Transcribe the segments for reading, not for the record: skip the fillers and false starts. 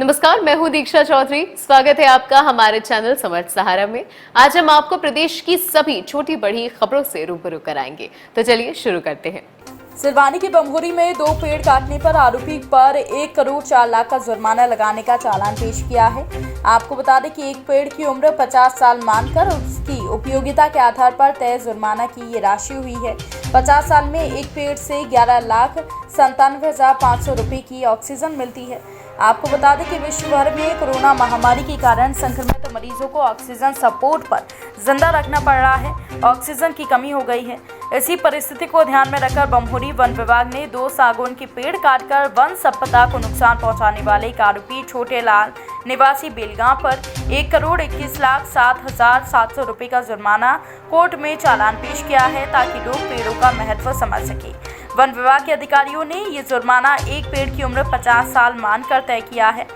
नमस्कार, मैं हूं दीक्षा चौधरी। स्वागत है आपका हमारे चैनल समर्थ सहारा में। आज हम आपको प्रदेश की सभी छोटी बड़ी खबरों से रूबरू कराएंगे, तो चलिए शुरू करते हैं। सिलवानी की बम्होरी में 2 पेड़ काटने पर आरोपी पर 1 करोड़ 4 लाख का जुर्माना लगाने का चालान पेश किया है। आपको बता दें कि एक पेड़ की उम्र 50 साल मानकर उसकी उपयोगिता के आधार पर तय जुर्माना की ये राशि हुई है। 50 साल में एक पेड़ से 11,97,500 रुपये की ऑक्सीजन मिलती है। आपको बता दें कि विश्व भर में कोरोना महामारी के कारण संक्रमित मरीजों को ऑक्सीजन सपोर्ट पर जिंदा रखना पड़ रहा है। ऑक्सीजन की कमी हो गई है। इसी परिस्थिति को ध्यान में रखकर बम्होरी वन विभाग ने 2 सागौन के पेड़ काटकर वन संपदा को नुकसान पहुंचाने वाले एक आरोपी छोटे लाल निवासी बेलगांव पर 1,21,07,700 रुपये का जुर्माना कोर्ट में चालान पेश किया है, ताकि लोग पेड़ों का महत्व समझ सके। वन विभाग के अधिकारियों ने ये जुर्माना एक पेड़ की उम्र 50 साल मानकर तय किया है।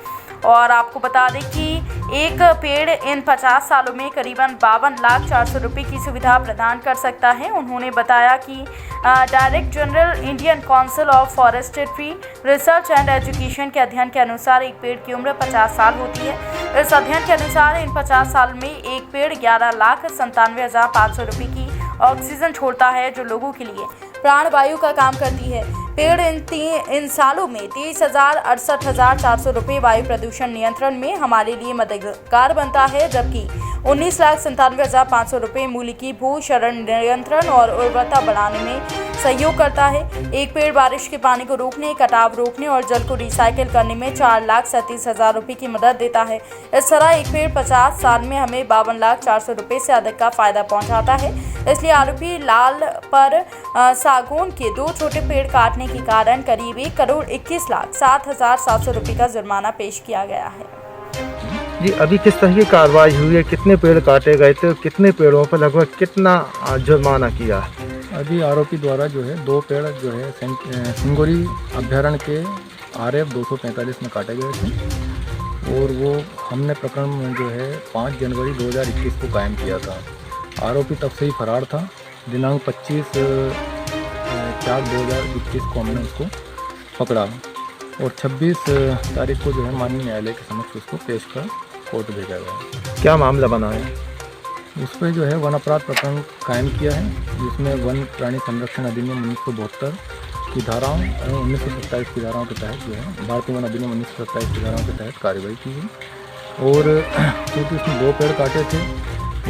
और आपको बता दें कि एक पेड़ इन 50 सालों में करीबन 52,04,00,000 रुपये की सुविधा प्रदान कर सकता है। उन्होंने बताया कि director general Indian council of forestry research and education के अध्ययन के अनुसार एक पेड़ की उम्र 50 साल होती है। इस अध्ययन के अनुसार इन 50 साल में एक पेड़ 11,97,500 रुपये की ऑक्सीजन छोड़ता है, जो लोगों के लिए प्राणवायु का काम करती है। पेड़ इन सालों में 23,68,400 रुपये वायु प्रदूषण नियंत्रण में हमारे लिए मददगार बनता है, जबकि 19,97,500 रुपये मूल्य की भू क्षरण नियंत्रण और उर्वरता बढ़ाने में सहयोग करता है। एक पेड़ बारिश के पानी को रोकने, कटाव रोकने और जल को रिसाइकिल करने में 4,37,000 रुपये की मदद देता है। इस तरह एक पेड़ 50 साल में हमें 52,04,00,000 रुपये से अधिक का फायदा पहुंचाता है। इसलिए आरोपी लाल पर सागौन के 2 छोटे पेड़ काटने के कारण करीब 1,21,07,700 रुपये का जुर्माना पेश किया गया है। जी, अभी किस तरह की कार्रवाई हुई है? कितने पेड़ काटे गए थे? कितने पेड़ों पर लगभग कितना जुर्माना किया? अभी आरोपी द्वारा जो है 2 पेड़ जो है सिंगोरी अभ्यारण्य के RF 245 में काटे गए थे, और वो हमने प्रकरण जो है 5 जनवरी 2021 को कायम किया था। आरोपी तब से ही फरार था। दिनांक 25/4/2021 को हमने उसको पकड़ा और 26 तारीख को जो है माननीय न्यायालय के समक्ष उसको पेश कर कोर्ट भेजा गया। क्या मामला बना है? उस पर जो है वन अपराध प्रकरण कायम किया है, जिसमें वन प्राणी संरक्षण अधिनियम 1972 की धाराओं एवं 1927 की धाराओं के तहत जो है भारतीय वन अधिनियम 1927 की धाराओं के तहत कार्रवाई की गई। और क्योंकि उसमें 2 पेड़ काटे थे,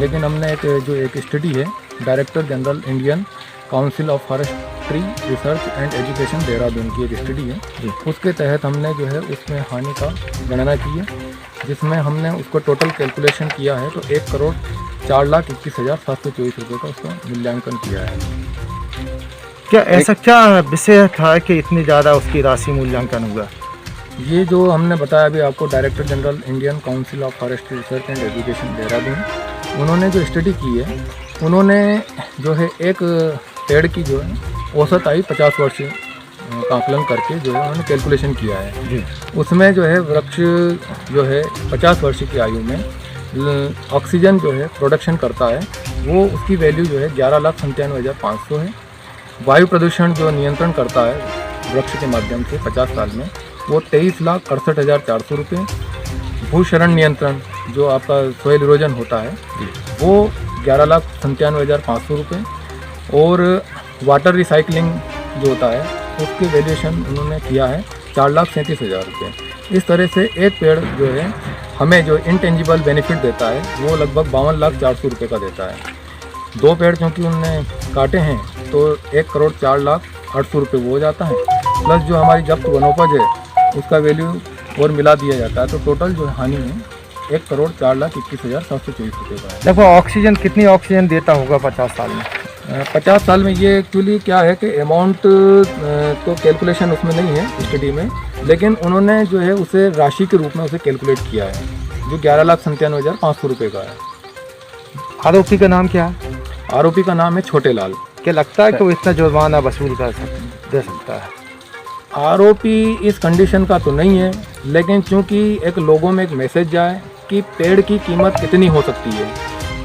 लेकिन हमने एक स्टडी है director general Indian council of forestry research and education Dehradun की एक स्टडी है, उसके तहत हमने जो है उसमें हानि का गणना की है, जिसमें हमने उसको टोटल कैलकुलेशन किया है तो 1,04,21,724 रुपये का उसका मूल्यांकन किया है। क्या ऐसा क्या विषय था कि इतनी ज़्यादा उसकी राशि मूल्यांकन हुआ? ये जो हमने बताया अभी आपको, director general Indian council of forestry research and education Dehradun, उन्होंने जो स्टडी की है, उन्होंने जो है एक पेड़ की जो है औसत आयु 50 वर्ष का आकलन करके जो है उन्होंने कैलकुलेशन किया है। उसमें जो है वृक्ष जो है 50 वर्ष की आयु में ऑक्सीजन जो है प्रोडक्शन करता है, वो उसकी वैल्यू जो है 11,97,500 है। वायु प्रदूषण जो नियंत्रण करता है वृक्ष के माध्यम से 50 साल में, वो 23,68,400 रुपये। भू क्षरण नियंत्रण जो आपका सोइल इरोजन होता है, वो 11,97,500 रुपये। और वाटर रिसाइकलिंग जो होता है उसकी वैल्यूएशन उन्होंने किया है 4,37,000 रुपये। इस तरह से एक पेड़ जो है हमें जो इंटेंजिबल बेनिफिट देता है वो लगभग 52,04,00,000 रुपये का देता है। 2 पेड़ क्योंकि उनने काटे हैं तो 1,04,08,00,000 रुपये वो हो जाता है, प्लस जो हमारी जब्त वनोपज है उसका वैल्यू और मिला दिया जाता है, तो टोटल जो हानि है 1,04,21,724 रुपये का है। देखो, ऑक्सीजन कितनी ऑक्सीजन देता होगा 50 साल में? 50 साल में ये एक्चुअली क्या है कि अमाउंट तो कैलकुलेशन उसमें नहीं है स्टडी में, लेकिन उन्होंने जो है उसे राशि के रूप में उसे कैलकुलेट किया है, जो 11,97,500 रुपये का है। आरोपी का नाम क्या है? आरोपी का नाम है छोटे लाल। क्या लगता है कि वो इतना जुर्माना वसूल दे सकता है? आरोपी इस कंडीशन का तो नहीं है, लेकिन चूंकि एक लोगों में एक मैसेज जाए कि पेड़ की कीमत कितनी हो सकती है,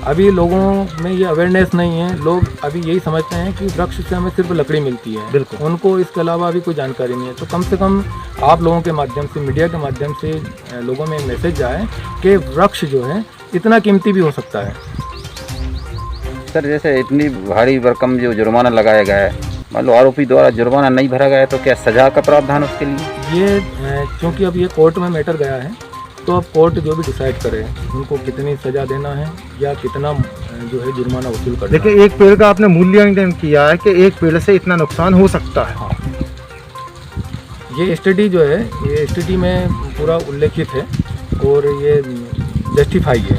अभी लोगों में ये अवेयरनेस नहीं है। लोग अभी यही समझते हैं कि वृक्ष से हमें सिर्फ लकड़ी मिलती है, बिल्कुल। उनको इसके अलावा अभी कोई जानकारी नहीं है। तो कम से कम आप लोगों के माध्यम से, मीडिया के माध्यम से लोगों में मैसेज जाए कि वृक्ष जो है इतना कीमती भी हो सकता है। सर जैसे इतनी भारी भरकम जो जुर्माना लगाया गया है, मान लो आरोपी द्वारा जुर्माना नहीं भरा गया है तो क्या सजा का प्रावधान उसके लिए? ये क्योंकि अब ये कोर्ट में मैटर गया है, तो अब कोर्ट जो भी डिसाइड करे उनको कितनी सज़ा देना है या कितना जो है जुर्माना वसूल करना है। देखिए, एक पेड़ का आपने मूल्यांकन किया है कि एक पेड़ से इतना नुकसान हो सकता है। हाँ, ये स्टडी जो है, ये स्टडी में पूरा उल्लेखित है और ये जस्टिफाई है।